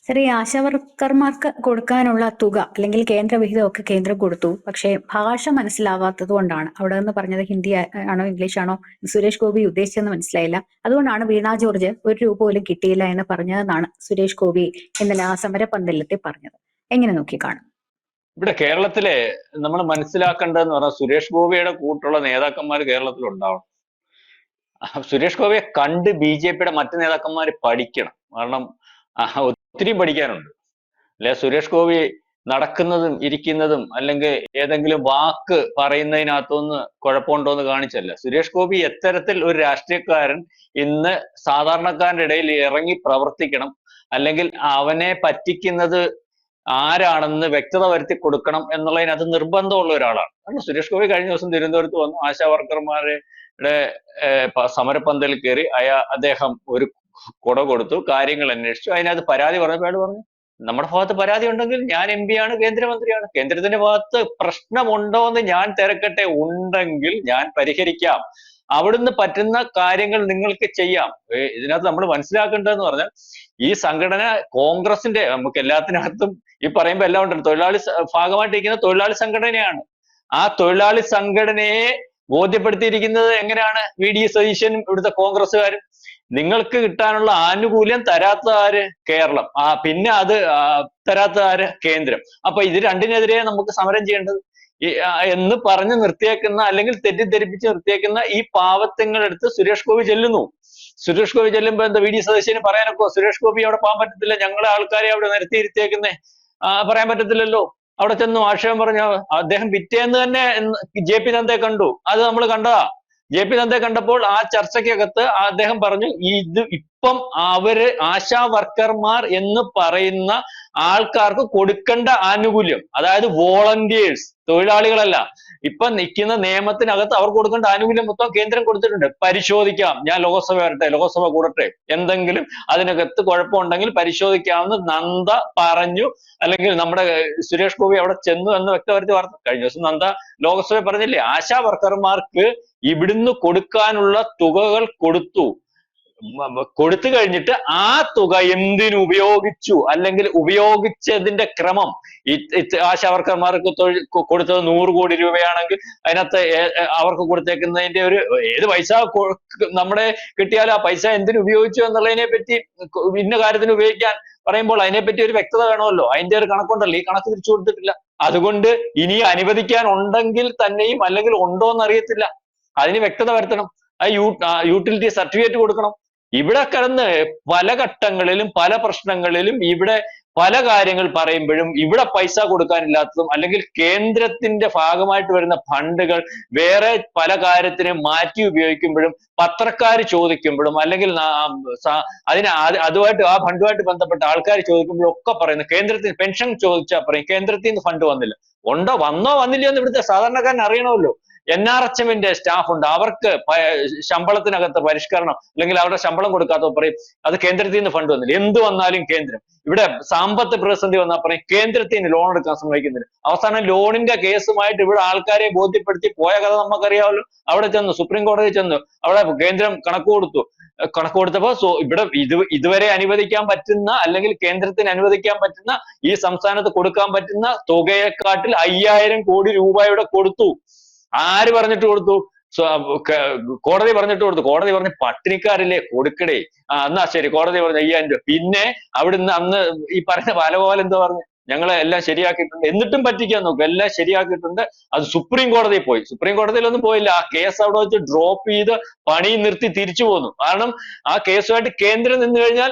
ശരി, ആശാവർക്കർമാർക്ക് കൊടുക്കാനുള്ള തുക അല്ലെങ്കിൽ കേന്ദ്ര വിഹിതമൊക്കെ കേന്ദ്രം കൊടുത്തു. പക്ഷേ ഭാഷ മനസ്സിലാവാത്തത് കൊണ്ടാണ് അവിടെ നിന്ന് പറഞ്ഞത് ഹിന്ദി ആണോ ഇംഗ്ലീഷ് ആണോ സുരേഷ് ഗോപി ഉദ്ദേശിച്ചെന്ന് മനസ്സിലായില്ല. അതുകൊണ്ടാണ് വീണ ജോർജ് ഒരു രൂപ പോലും കിട്ടിയില്ല എന്ന് പറഞ്ഞതെന്നാണ് സുരേഷ് ഗോപി ഇന്നലെ ആ സമരപന്തലത്തിൽ പറഞ്ഞത്. എങ്ങനെ നോക്കി കാണും? ഇവിടെ കേരളത്തിലെ നമ്മൾ മനസ്സിലാക്കേണ്ടതെന്ന് പറഞ്ഞാൽ സുരേഷ് ഗോപിയുടെ കൂട്ടുള്ള നേതാക്കന്മാർ കേരളത്തിൽ ഉണ്ടാവണം. സുരേഷ് ഗോപിയെ കണ്ട് ബി.ജെ.പിയുടെ മറ്റു നേതാക്കന്മാർ പഠിക്കണം. കാരണം ഒത്തിരി പഠിക്കാനുണ്ട്. അല്ലെ സുരേഷ് ഗോപി നടക്കുന്നതും ഇരിക്കുന്നതും അല്ലെങ്കിൽ ഏതെങ്കിലും വാക്ക് പറയുന്നതിനകത്തൊന്ന് കുഴപ്പമുണ്ടോ എന്ന് കാണിച്ചല്ല. സുരേഷ് ഗോപി എത്തരത്തിൽ ഒരു രാഷ്ട്രീയക്കാരൻ ഇന്ന് സാധാരണക്കാരന്റെ ഇടയിൽ ഇറങ്ങി പ്രവർത്തിക്കണം, അല്ലെങ്കിൽ അവനെ പറ്റിക്കുന്നത് ആരാണെന്ന് വ്യക്തത വരുത്തി കൊടുക്കണം എന്നുള്ളതിനകത്ത് നിർബന്ധമുള്ള ഒരാളാണ്. കാരണം സുരേഷ് ഗോപി കഴിഞ്ഞ ദിവസം തിരുവനന്തപുരത്ത് വന്നു, ആശാ വർക്കർമാരുടെ സമരപ്പന്തലിൽ കയറി അദ്ദേഹം ഒരു കുട കൊടുത്തു, കാര്യങ്ങൾ അന്വേഷിച്ചു. അതിനകത്ത് പരാതി പറഞ്ഞപ്പോൾ അയാൾ പറഞ്ഞു, നമ്മുടെ ഭാഗത്ത് പരാതി ഉണ്ടെങ്കിൽ ഞാൻ MP ആണ്, കേന്ദ്രമന്ത്രിയാണ്, കേന്ദ്രത്തിന്റെ ഭാഗത്ത് പ്രശ്നമുണ്ടോ എന്ന് ഞാൻ തിരക്കട്ടെ, ഉണ്ടെങ്കിൽ ഞാൻ പരിഹരിക്കാം, അവിടുന്ന് പറ്റുന്ന കാര്യങ്ങൾ നിങ്ങൾക്ക് ചെയ്യാം. ഇതിനകത്ത് നമ്മൾ മനസ്സിലാക്കേണ്ടതെന്ന് പറഞ്ഞാൽ ഈ സംഘടന കോൺഗ്രസിന്റെ, നമുക്ക് എല്ലാത്തിനകത്തും ഈ പറയുമ്പോൾ എല്ലാം ഉണ്ടല്ലോ, തൊഴിലാളി ഭാഗമായിട്ടിരിക്കുന്ന തൊഴിലാളി സംഘടനയാണ്. ആ തൊഴിലാളി സംഘടനയെ ബോധ്യപ്പെടുത്തിയിരിക്കുന്നത് എങ്ങനെയാണ്? VD സതീശനും ഇവിടുത്തെ കോൺഗ്രസ്സുകാരും. നിങ്ങൾക്ക് കിട്ടാനുള്ള ആനുകൂല്യം തരാത്ത ആര്? കേരളം. പിന്നെ അത് തരാത്ത ആര്? കേന്ദ്രം. അപ്പൊ ഇത് രണ്ടിനെതിരെ നമുക്ക് സമരം ചെയ്യേണ്ടത് എന്ന് പറഞ്ഞ് നിർത്തിയേക്കുന്ന, അല്ലെങ്കിൽ തെറ്റിദ്ധരിപ്പിച്ച് നിർത്തിയേക്കുന്ന ഈ പാവത്തങ്ങളെടുത്ത് സുരേഷ് ഗോപി ചെല്ലുന്നു. സുരേഷ് ഗോപി ചെല്ലുമ്പോ എന്താ VD സതീശന് പറയാനൊക്കെ? സുരേഷ് ഗോപി അവിടെ പോകാൻ പറ്റത്തില്ല, ഞങ്ങളെ ആൾക്കാരെ അവിടെ നിരത്തിയിരുത്തിയേക്കുന്നേ, പറയാൻ പറ്റത്തില്ലല്ലോ. അവിടെ ചെന്നു ആക്ഷേപം പറഞ്ഞു. അദ്ദേഹം പിറ്റേന്ന് തന്നെ JP നദ്ദയെ കണ്ടു. അത് നമ്മൾ കണ്ടതാ. JP നദ്ദയെ കണ്ടപ്പോൾ ആ ചർച്ചയ്ക്കകത്ത് അദ്ദേഹം പറഞ്ഞു, ഇത് ഇപ്പം അവര് ആശാ വർക്കർമാർ എന്ന് പറയുന്ന ആൾക്കാർക്ക് കൊടുക്കേണ്ട ആനുകൂല്യം, അതായത് വോളണ്ടിയേഴ്സ്, തൊഴിലാളികളല്ല, ഇപ്പൊ നിൽക്കുന്ന നിയമത്തിനകത്ത് അവർക്ക് കൊടുക്കേണ്ട ആനുകൂല്യം മൊത്തം കേന്ദ്രം കൊടുത്തിട്ടുണ്ട്. പരിശോധിക്കാം, ഞാൻ ലോക്സഭ വരട്ടെ, ലോക്സഭ കൂടട്ടെ, എന്തെങ്കിലും അതിനകത്ത് കുഴപ്പമുണ്ടെങ്കിൽ പരിശോധിക്കാമെന്ന് നന്ദ പറഞ്ഞു. അല്ലെങ്കിൽ നമ്മുടെ സുരേഷ് ഗോപി അവിടെ ചെന്നു എന്ന് വ്യക്തമായിട്ട് വാർത്ത. കഴിഞ്ഞ ദിവസം നന്ദ ലോക്സഭ പറഞ്ഞില്ലേ, ആശാ വർക്കർമാർക്ക് ഇവിടുന്ന് കൊടുക്കാനുള്ള തുകകൾ കൊടുത്തു കഴിഞ്ഞിട്ട് ആ തുക എന്തിനു ഉപയോഗിച്ചു, അല്ലെങ്കിൽ ഉപയോഗിച്ചതിന്റെ ക്രമം, ആശാ വർക്കർമാർക്ക് കൊടുത്തത് 100 കോടി രൂപയാണെങ്കിൽ അതിനകത്ത് അവർക്ക് കൊടുത്തേക്കുന്നതിന്റെ ഒരു ഏത് പൈസ നമ്മുടെ കിട്ടിയാലും ആ പൈസ എന്തിനു ഉപയോഗിച്ചു എന്നുള്ളതിനെ പറ്റി, ഇന്ന കാര്യത്തിന് ഉപയോഗിക്കാൻ പറയുമ്പോൾ അതിനെപ്പറ്റി ഒരു വ്യക്തത വേണമല്ലോ. അതിന്റെ ഒരു കണക്കുണ്ടല്ലോ, ഈ കണക്ക് തിരിച്ചു കൊടുത്തിട്ടില്ല. അതുകൊണ്ട് ഇനി അനുവദിക്കാൻ ഉണ്ടെങ്കിൽ തന്നെയും, അല്ലെങ്കിൽ ഉണ്ടോ എന്നറിയത്തില്ല, അതിന് വ്യക്തത വരുത്തണം. യൂട്ടിലിറ്റി സർട്ടിഫിക്കറ്റ് കൊടുക്കണം. ഇവിടെ കിടന്ന് പല ഘട്ടങ്ങളിലും പല പ്രശ്നങ്ങളിലും ഇവിടെ പല കാര്യങ്ങൾ പറയുമ്പോഴും ഇവിടെ പൈസ കൊടുക്കാനില്ലാത്തതും, അല്ലെങ്കിൽ കേന്ദ്രത്തിന്റെ ഭാഗമായിട്ട് വരുന്ന ഫണ്ടുകൾ വേറെ പല കാര്യത്തിനും മാറ്റി ഉപയോഗിക്കുമ്പോഴും, പത്രക്കാർ ചോദിക്കുമ്പോഴും, അല്ലെങ്കിൽ അതുമായിട്ട് ആ ഫണ്ടുമായിട്ട് ബന്ധപ്പെട്ട ആൾക്കാർ ചോദിക്കുമ്പോഴും ഒക്കെ പറയുന്നത്, കേന്ദ്രത്തിന് പെൻഷൻ ചോദിച്ചാൽ പറയും കേന്ദ്രത്തിൽ നിന്ന് ഫണ്ട് വന്നില്ല. വന്നോ വന്നില്ലയോ എന്ന് ഇവിടുത്തെ സാധാരണക്കാരൻ അറിയണമല്ലോ. NRHMന്റെ സ്റ്റാഫ് ഉണ്ട്, അവർക്ക് ശമ്പളത്തിനകത്ത് പരിഷ്കരണം, അല്ലെങ്കിൽ അവരുടെ ശമ്പളം കൊടുക്കാത്ത പറയും അത് കേന്ദ്രത്തിൽ നിന്ന് ഫണ്ട് വന്നില്ല. എന്ത് വന്നാലും കേന്ദ്രം. ഇവിടെ സാമ്പത്തിക പ്രതിസന്ധി വന്നാൽ പറയും കേന്ദ്രത്തിൽ നിന്ന് ലോൺ എടുക്കാൻ സമ്മതിക്കുന്നില്ല. അവസാനം ലോണിന്റെ കേസുമായിട്ട് ഇവിടെ ആൾക്കാരെ ബോധ്യപ്പെടുത്തി പോയ കഥ നമുക്കറിയാമല്ലോ. അവിടെ ചെന്നു, സുപ്രീം കോടതി ചെന്നു, അവിടെ കേന്ദ്രം കണക്ക് കൊടുത്തപ്പോ ഇവിടെ ഇതുവരെ അനുവദിക്കാൻ പറ്റുന്ന, അല്ലെങ്കിൽ കേന്ദ്രത്തിന് അനുവദിക്കാൻ പറ്റുന്ന, ഈ സംസ്ഥാനത്ത് കൊടുക്കാൻ പറ്റുന്ന തുകയെക്കാട്ടിൽ 5000 കോടി രൂപയുടെ കൊടുത്തു. ആര് പറഞ്ഞിട്ട് കൊടുത്തു? കോടതി പറഞ്ഞിട്ട് കൊടുത്തു. കോടതി പറഞ്ഞ് പട്ടിണിക്കാരില്ലേ കൊടുക്കടേ, എന്നാ ശരി, കോടതി പറഞ്ഞു 5000 രൂപ. പിന്നെ അവിടുന്ന് അന്ന് ഈ പറയുന്ന ബാലഗോപാൽ എന്താ പറഞ്ഞു, ഞങ്ങളെ എല്ലാം ശരിയാക്കിയിട്ടുണ്ട്, എന്നിട്ടും പറ്റിക്കാൻ നോക്കും, എല്ലാം ശരിയാക്കിയിട്ടുണ്ട്. അത് സുപ്രീം കോടതിയിൽ പോയി. സുപ്രീം കോടതിയിലൊന്നും പോയില്ല, ആ കേസ് അവിടെ വെച്ച് ഡ്രോപ്പ് ചെയ്ത് പണി നിർത്തി തിരിച്ചു പോന്നു. കാരണം ആ കേസുമായിട്ട് കേന്ദ്രം നിന്ന് കഴിഞ്ഞാൽ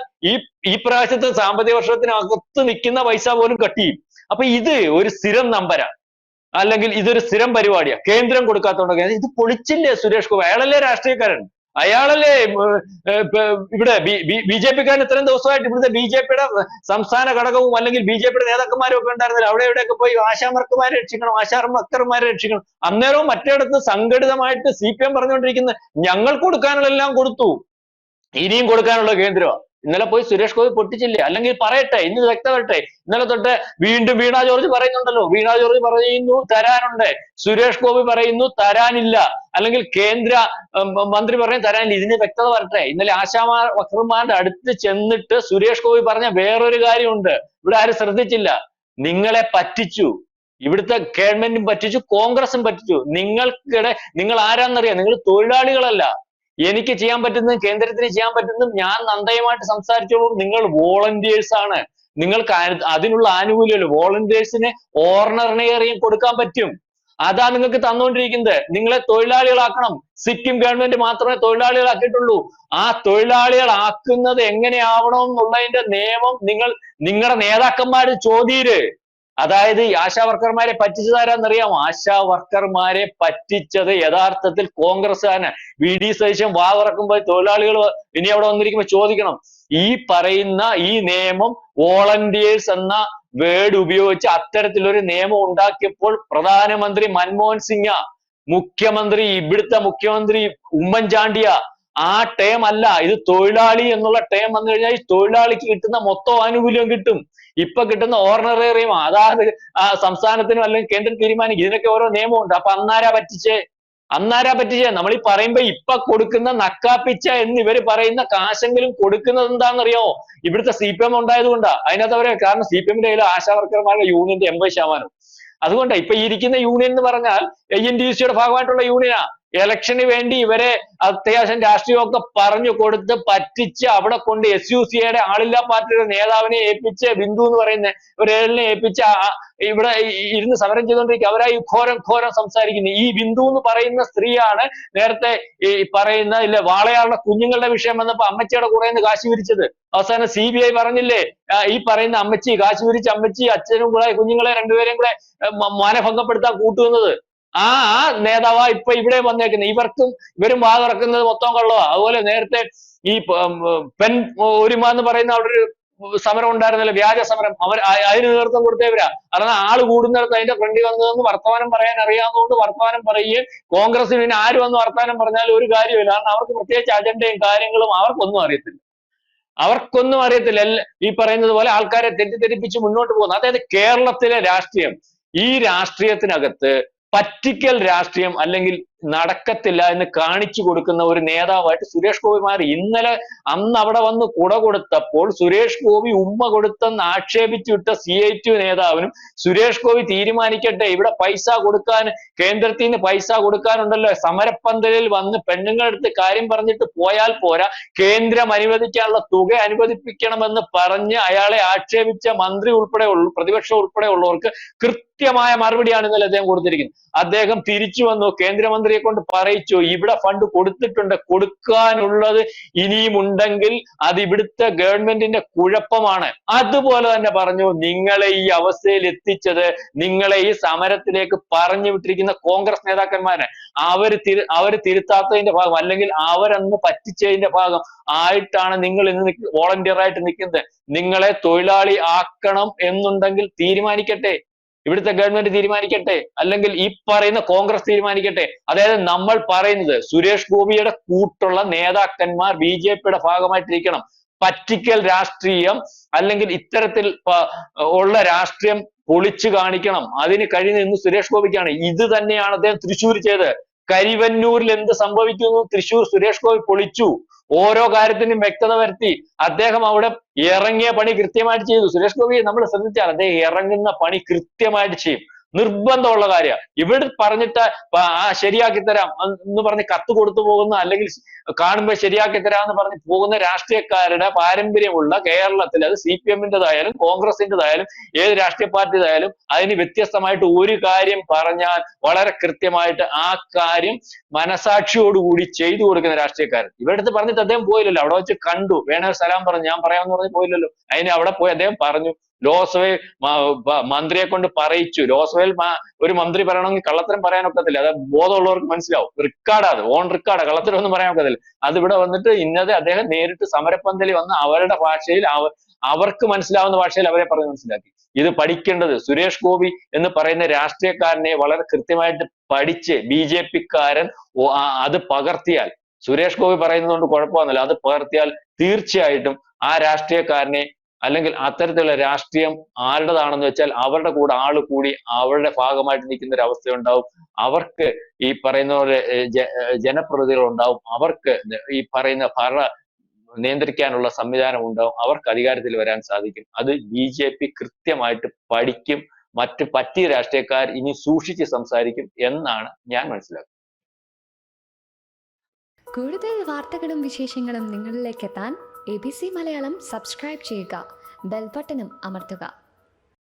ഈ പ്രാവശ്യത്തെ സാമ്പത്തിക വർഷത്തിനകത്ത് നിൽക്കുന്ന പൈസ പോലും കട്ട് ചെയ്യും. അപ്പൊ ഇത് ഒരു സ്ഥിരം നമ്പരാ, അല്ലെങ്കിൽ ഇതൊരു സ്ഥിരം പരിപാടിയാ. കേന്ദ്രം കൊടുക്കാത്തോണ്ട് ഇത് പൊളിച്ചില്ലേ സുരേഷ് ഗോപി? അയാളല്ലേ രാഷ്ട്രീയക്കാരൻ, അയാളല്ലേ ഇവിടെ BJP-ക്കാരൻ ഇത്രയും ദിവസമായിട്ട് ഇവിടുത്തെ BJP-യുടെ സംസ്ഥാന ഘടകവും അല്ലെങ്കിൽ BJP-യുടെ നേതാക്കന്മാരും ഒക്കെ ഉണ്ടായിരുന്നില്ല. അവിടെ ഇവിടെയൊക്കെ പോയി ആശാ വർക്കർമാരെ രക്ഷിക്കണം, ആശാ വർക്കർമാരെ രക്ഷിക്കണം. അന്നേരവും മറ്റേടത്ത് സംഘടിതമായിട്ട് CPM പറഞ്ഞുകൊണ്ടിരിക്കുന്നത് ഞങ്ങൾ കൊടുക്കാനുള്ളതെല്ലാം കൊടുത്തു, ഇനിയും കൊടുക്കാനുള്ള കേന്ദ്രമാണ്. ഇന്നലെ പോയി സുരേഷ് ഗോപി പൊട്ടിച്ചില്ലേ? അല്ലെങ്കിൽ പറയട്ടെ, ഇന്ന് വ്യക്തമായിട്ടെ. ഇന്നലെ തൊട്ട് വീണ്ടും വീണ ജോർജ് പറയുന്നുണ്ടല്ലോ, വീണ ജോർജ് പറയുന്നു തരാനുണ്ട്, സുരേഷ് ഗോപി പറയുന്നു തരാനില്ല, അല്ലെങ്കിൽ കേന്ദ്ര മന്ത്രി പറയും തരാനില്ല. ഇതിന് വ്യക്തത വരട്ടെ. ഇന്നലെ ആശാ വർക്കർമാരുടെ അടുത്ത് ചെന്നിട്ട് സുരേഷ് ഗോപി പറഞ്ഞ വേറൊരു കാര്യമുണ്ട്, ഇവിടെ ആരും ശ്രദ്ധിച്ചില്ല. നിങ്ങളെ പറ്റിച്ചു, ഇവിടുത്തെ ഗവൺമെന്റും പറ്റിച്ചു, കോൺഗ്രസും പറ്റിച്ചു. നിങ്ങൾ ആരാന്നറിയാം? നിങ്ങൾ തൊഴിലാളികളല്ല. എനിക്ക് ചെയ്യാൻ പറ്റുന്നതും കേന്ദ്രത്തിന് ചെയ്യാൻ പറ്റുന്നതും ഞാൻ നന്ദയുമായിട്ട് സംസാരിച്ചോളൂ. നിങ്ങൾ വോളണ്ടിയേഴ്സ് ആണ്. നിങ്ങൾക്ക് അതിനുള്ള ആനുകൂല്യമല്ലോ. വോളണ്ടിയേഴ്സിന് ഓർഡിനറിയും കൊടുക്കാൻ പറ്റും. അതാ നിങ്ങൾക്ക് തന്നുകൊണ്ടിരിക്കുന്നത്. നിങ്ങളെ തൊഴിലാളികളാക്കണം. സിക്കിം ഗവൺമെന്റ് മാത്രമേ തൊഴിലാളികളാക്കിയിട്ടുള്ളൂ. ആ തൊഴിലാളികളാക്കുന്നത് എങ്ങനെയാവണമെന്നുള്ളതിന്റെ നിയമം നിങ്ങളുടെ നേതാക്കന്മാര് ചോദ്യര്. അതായത് ഈ ആശാ വർക്കർമാരെ പറ്റിച്ചത് ആരാന്നറിയാമോ? ആശാ വർക്കർമാരെ പറ്റിച്ചത് യഥാർത്ഥത്തിൽ കോൺഗ്രസ്സുകാരന്. VD സതീശൻ വാ തുറക്കുമ്പോൾ തൊഴിലാളികൾ ഇനി അവിടെ വന്നിരിക്കുമ്പോൾ ചോദിക്കണം, ഈ പറയുന്ന ഈ നിയമം വോളണ്ടിയേഴ്സ് എന്ന വേർഡ് ഉപയോഗിച്ച് അത്തരത്തിലൊരു നിയമം ഉണ്ടാക്കിയപ്പോൾ പ്രധാനമന്ത്രി മൻമോഹൻ സിംഗ്, മുഖ്യമന്ത്രി ഇവിടുത്തെ മുഖ്യമന്ത്രി ഉമ്മൻചാണ്ടിയ, ആ ടേം അല്ല ഇത്. തൊഴിലാളി എന്നുള്ള ടേം വന്നു കഴിഞ്ഞാൽ ഈ തൊഴിലാളിക്ക് കിട്ടുന്ന മൊത്തം ആനുകൂല്യം കിട്ടും. ഇപ്പൊ കിട്ടുന്ന ഓർഡിനറിയും അതാത് സംസ്ഥാനത്തിനും അല്ലെങ്കിൽ കേന്ദ്രം തീരുമാനിക്കും. ഇതിനൊക്കെ ഓരോ നിയമമുണ്ട്. അപ്പൊ അന്നാരാ പറ്റിച്ചേ? നമ്മൾ ഈ പറയുമ്പോ ഇപ്പൊ കൊടുക്കുന്ന നക്കാപ്പിച്ച എന്ന് ഇവര് പറയുന്ന കാശെങ്കിലും കൊടുക്കുന്നത് എന്താണെന്നറിയോ? ഇവിടുത്തെ CPM ഉണ്ടായത് കൊണ്ടാ. അതിനകത്ത് അവരെ, കാരണം CPM-ന്റെ കയ്യിൽ ആശാ വർക്കർമാരുടെ യൂണിയന്റെ 80%. അതുകൊണ്ടാ ഇപ്പൊ ഇരിക്കുന്ന യൂണിയൻ എന്ന് പറഞ്ഞാൽ NTUC-യുടെ ഭാഗമായിട്ടുള്ള യൂണിയനാ. ഇലക്ഷന് വേണ്ടി ഇവരെ അത്യാവശ്യം രാഷ്ട്രീയമൊക്കെ പറഞ്ഞു കൊടുത്ത് പറ്റിച്ച് അവിടെ കൊണ്ട് SUC-യുടെ ആളില്ലാ പാർട്ടിയുടെ നേതാവിനെ ഏൽപ്പിച്ച്, ബിന്ദു എന്ന് പറയുന്ന ഒരാളിനെ ഏൽപ്പിച്ച് ഇവിടെ ഇരുന്ന് സമരം ചെയ്തുകൊണ്ടിരിക്കുക. അവരായി ഘോരം സംസാരിക്കുന്നു. ഈ ബിന്ദു എന്ന് പറയുന്ന സ്ത്രീയാണ് നേരത്തെ ഈ പറയുന്ന വാളയാറുടെ കുഞ്ഞുങ്ങളുടെ വിഷയം വന്നപ്പോ അമ്മച്ചിയുടെ കൂടെ നിന്ന് കാശി പിരിച്ചത്. അവസാനം CBI പറഞ്ഞില്ലേ, ഈ പറയുന്ന അമ്മച്ചി, കാശി പിരിച്ച അമ്മച്ചി അച്ഛനും കൂടെ കുഞ്ഞുങ്ങളെ രണ്ടുപേരെയും കൂടെ മാനഭംഗപ്പെടുത്താൻ കൂട്ടുന്നത്. ആ നേതാവാ ഇപ്പൊ ഇവിടെ വന്നേക്കുന്നത്. ഇവരും വാ തുറക്കുന്നത് മൊത്തം കള്ളവാ. അതുപോലെ നേരത്തെ ഈ പെൻ ഒരുമ എന്ന് പറയുന്ന അവിടെ ഒരു സമരം ഉണ്ടായിരുന്നല്ലോ, വ്യാജ സമരം. അതിന് നേതൃത്വം കൊടുത്തവരാ. കാരണം ആള് കൂടുന്നിടത്ത് അതിന്റെ ഫ്രണ്ടിൽ വന്നതെന്ന് വർത്തമാനം പറയാൻ അറിയാവുന്നതുകൊണ്ട് വർത്തമാനം പറയുകയും, കോൺഗ്രസിന് പിന്നെ ആര് വന്ന് വർത്തമാനം പറഞ്ഞാലും ഒരു കാര്യമില്ല. കാരണം അവർക്ക് പ്രത്യേകിച്ച് അജണ്ടയും കാര്യങ്ങളും അവർക്കൊന്നും അറിയത്തില്ല. ഈ പറയുന്നത് പോലെ ആൾക്കാരെ തെറ്റിദ്ധരിപ്പിച്ച് മുന്നോട്ട് പോകുന്നു. അതായത് കേരളത്തിലെ രാഷ്ട്രീയം, ഈ രാഷ്ട്രീയത്തിനകത്ത് പറ്റിക്കൽ രാഷ്ട്രീയം അല്ലെങ്കിൽ നടക്കത്തില്ല എന്ന് കാണിച്ചു കൊടുക്കുന്ന ഒരു നേതാവായിട്ട് സുരേഷ് ഗോപി മാറി. അന്ന് അവിടെ വന്ന് കുട കൊടുത്തപ്പോൾ സുരേഷ് ഗോപി ഉമ്മ കൊടുത്തെന്ന് ആക്ഷേപിച്ചു വിട്ട CITU നേതാവിനും സുരേഷ് ഗോപി തീരുമാനിക്കട്ടെ, ഇവിടെ പൈസ കൊടുക്കാൻ, കേന്ദ്രത്തിൽ നിന്ന് പൈസ കൊടുക്കാനുണ്ടല്ലോ, സമരപ്പന്തലിൽ വന്ന് പെണ്ണുങ്ങളെടുത്ത് കാര്യം പറഞ്ഞിട്ട് പോയാൽ പോരാ, കേന്ദ്രം അനുവദിക്കാനുള്ള തുക അനുവദിപ്പിക്കണമെന്ന് പറഞ്ഞ് അയാളെ ആക്ഷേപിച്ച മന്ത്രി ഉൾപ്പെടെ പ്രതിപക്ഷം ഉൾപ്പെടെ ഉള്ളവർക്ക് കൃത്യമായ മറുപടിയാണ് ഇന്നലെ അദ്ദേഹം കൊടുത്തിരിക്കുന്നത്. അദ്ദേഹം തിരിച്ചു വന്നു, കേന്ദ്രമന്ത്രിയെ കൊണ്ട് പറയിച്ചു, ഇവിടെ ഫണ്ട് കൊടുത്തിട്ടുണ്ട്, കൊടുക്കാനുള്ളത് ഇനിയും ഉണ്ടെങ്കിൽ അത് ഇവിടുത്തെ ഗവൺമെന്റിന്റെ കുഴപ്പമാണ്. അതുപോലെ തന്നെ പറഞ്ഞു, നിങ്ങളെ ഈ അവസ്ഥയിൽ എത്തിച്ചത്, നിങ്ങളെ ഈ സമരത്തിലേക്ക് പറഞ്ഞു വിട്ടിരിക്കുന്ന കോൺഗ്രസ് നേതാക്കന്മാരെ, അവര് തിരുത്താത്തതിന്റെ ഭാഗം, അല്ലെങ്കിൽ അവരന്ന് പറ്റിച്ചതിന്റെ ഭാഗം ആയിട്ടാണ് നിങ്ങൾ ഇന്ന് വോളണ്ടിയർ ആയിട്ട് നിൽക്കുന്നത്. നിങ്ങളെ തൊഴിലാളി ആക്കണം എന്നുണ്ടെങ്കിൽ തീരുമാനിക്കട്ടെ, ഇവിടുത്തെ ഗവൺമെന്റ് തീരുമാനിക്കട്ടെ, അല്ലെങ്കിൽ ഈ പറയുന്ന കോൺഗ്രസ് തീരുമാനിക്കട്ടെ. അതായത് നമ്മൾ പറയുന്നത് സുരേഷ് ഗോപിയുടെ കൂട്ടുള്ള നേതാക്കന്മാർ BJP-യുടെ ഭാഗമായിട്ടിരിക്കണം. പറ്റിക്കൽ രാഷ്ട്രീയം അല്ലെങ്കിൽ ഇത്തരത്തിൽ ഉള്ള രാഷ്ട്രീയം പൊളിച്ചു കാണിക്കണം. അതിന് കഴിയുന്ന ഇന്ന് സുരേഷ് ഗോപിക്കാണ്. ഇത് തന്നെയാണ് അദ്ദേഹം തൃശ്ശൂർ ചെയ്തത്. കരിവന്നൂരിൽ എന്ത് സംഭവിക്കുന്നു? തൃശ്ശൂർ സുരേഷ് ഗോപി പൊളിച്ചു. ഓരോ കാര്യത്തിനും വ്യക്തത വരുത്തി. അദ്ദേഹം അവിടെ ഇറങ്ങിയ പണി കൃത്യമായിട്ട് ചെയ്തു. സുരേഷ് ഗോപി നമ്മൾ ശ്രദ്ധിച്ചാൽ അദ്ദേഹം ഇറങ്ങുന്ന പണി കൃത്യമായിട്ട് ചെയ്യും. നിർബന്ധമുള്ള കാര്യമാണ്. ഇവിടെ പറഞ്ഞിട്ട് ശരിയാക്കി തരാം എന്ന് പറഞ്ഞ് കത്ത് കൊടുത്തു പോകുന്ന, അല്ലെങ്കിൽ കാണുമ്പോൾ ശരിയാക്കി തരാമെന്ന് പറഞ്ഞ് പോകുന്ന രാഷ്ട്രീയക്കാരുടെ പാരമ്പര്യമുള്ള കേരളത്തിൽ, അത് CPM-ന്റേതായാലും കോൺഗ്രസിന്റേതായാലും ഏത് രാഷ്ട്രീയ പാർട്ടിയുടേതായാലും, അതിന് വ്യത്യസ്തമായിട്ട് ഒരു കാര്യം പറഞ്ഞാൽ വളരെ കൃത്യമായിട്ട് ആ കാര്യം മനസാക്ഷിയോടുകൂടി ചെയ്തു കൊടുക്കുന്ന രാഷ്ട്രീയക്കാരൻ. ഇവിടുത്തെ പറഞ്ഞിട്ട് അദ്ദേഹം പോയില്ലല്ലോ, അവിടെ വെച്ച് കണ്ടു, വേണേ സലാം പറഞ്ഞു, ഞാൻ പറയാമെന്ന് പറഞ്ഞ് പോയില്ലല്ലോ. അതിന് അവിടെ പോയി അദ്ദേഹം പറഞ്ഞു. ലോക്സഭയിൽ മന്ത്രിയെ കൊണ്ട് പറയിച്ചു. ലോക്സഭയിൽ ഒരു മന്ത്രി പറയണമെങ്കിൽ കള്ളത്തരം പറയാനൊക്കത്തില്ല. അത് ബോധമുള്ളവർക്ക് മനസ്സിലാവും. റിക്കാർഡാ, ഓൺ റിക്കാർഡാ, കള്ളത്തരം ഒന്നും പറയാൻ ഒക്കത്തില്ല. അത് ഇവിടെ വന്നിട്ട് ഇന്നത് അദ്ദേഹം നേരിട്ട് സമരപ്പന്തലിൽ വന്ന് അവരുടെ ഭാഷയിൽ, അവർക്ക് മനസ്സിലാവുന്ന ഭാഷയിൽ അവരെ പറഞ്ഞ് മനസ്സിലാക്കി. ഇത് പഠിക്കേണ്ടത് സുരേഷ് ഗോപി എന്ന് പറയുന്ന രാഷ്ട്രീയക്കാരനെ വളരെ കൃത്യമായിട്ട് പഠിച്ച് BJP-ക്കാരൻ അത് പകർത്തിയാൽ സുരേഷ് ഗോപി പറയുന്നതുകൊണ്ട് കുഴപ്പമൊന്നുമില്ല. അത് പകർത്തിയാൽ തീർച്ചയായിട്ടും ആ രാഷ്ട്രീയക്കാരനെ, അല്ലെങ്കിൽ അത്തരത്തിലുള്ള രാഷ്ട്രീയം ആരുടേതാണെന്ന് വെച്ചാൽ അവരുടെ കൂടെ ആള് കൂടി അവരുടെ ഭാഗമായിട്ട് നിൽക്കുന്ന ഒരു അവസ്ഥയുണ്ടാവും. അവർക്ക് ഈ പറയുന്ന പോലെ ജനപ്രതിനിധികൾ ഉണ്ടാവും. അവർക്ക് ഈ പറയുന്ന നിയന്ത്രിക്കാനുള്ള സംവിധാനം ഉണ്ടാവും. അവർക്ക് അധികാരത്തിൽ വരാൻ സാധിക്കും. അത് ബി.ജെ.പി കൃത്യമായിട്ട് പഠിക്കും. മറ്റ് പറ്റിയ രാഷ്ട്രീയക്കാർ ഇനി സൂക്ഷിച്ച് സംസാരിക്കും എന്നാണ് ഞാൻ മനസ്സിലാക്കുന്നത്. കൂടുതൽ വാർത്തകളും വിശേഷങ്ങളും നിങ്ങളിലേക്ക് എത്താൻ ABC മലയാളം സബ്സ്ക്രൈബ് ചെയ്യുക, ബെൽ ബട്ടണും അമർത്തുക.